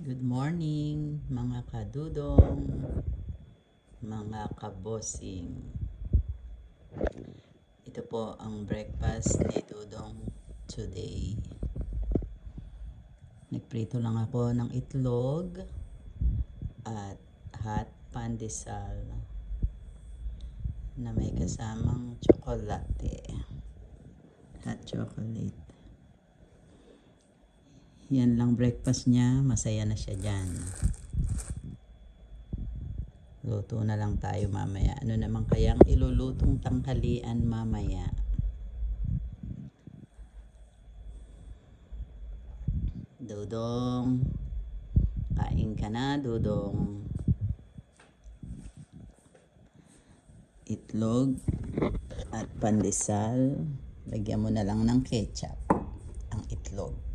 Good morning mga kadudong, mga kabosing. Ito po ang breakfast ni Dudong today. Nagprito lang ako ng itlog at hot pandesal na may kasamang tsokolate. Hot chocolate. Yan lang breakfast niya, masaya na siya dyan. Luto na lang tayo mamaya. Ano naman kayang ilulutong tanghalian mamaya? Dudong, kain ka na, Dudong. Itlog at pandesal. Lagyan mo na lang ng ketchup ang itlog.